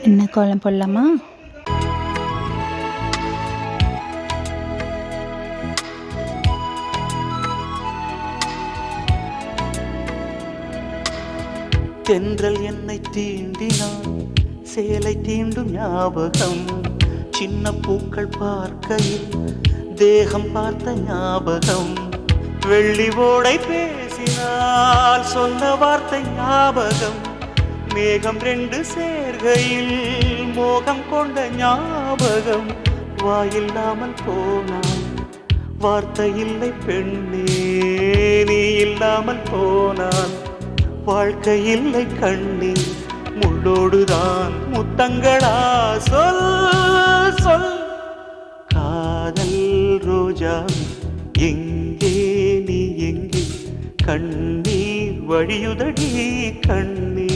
என்ன கோலம் போடலாமா? தென்றல் என்னை தீண்டினான், சேலை தீண்டும் ஞாபகம். சின்ன பூக்கள் பார்க்கையில் தேகம் பார்த்த ஞாபகம். வெள்ளி ஓடை பேசினால் சொன்ன வார்த்தை ஞாபகம். மேகம் ரெண்டு சேர்கையில் மோகம் கொண்ட ஞாபகம். வாயில்லாமல் போனான், வார்த்தை இல்லை பெண்ணே, நீ இல்லாமல் போனான். வாழ்க்கை இல்லை கண்ணே, முள்ளோடுதான் முத்தங்களா? சொல் சொல். காதல் ரோஜா எங்கே, நீ எங்கே? கண்ணீர் வழியுதடி கண்ணீர்.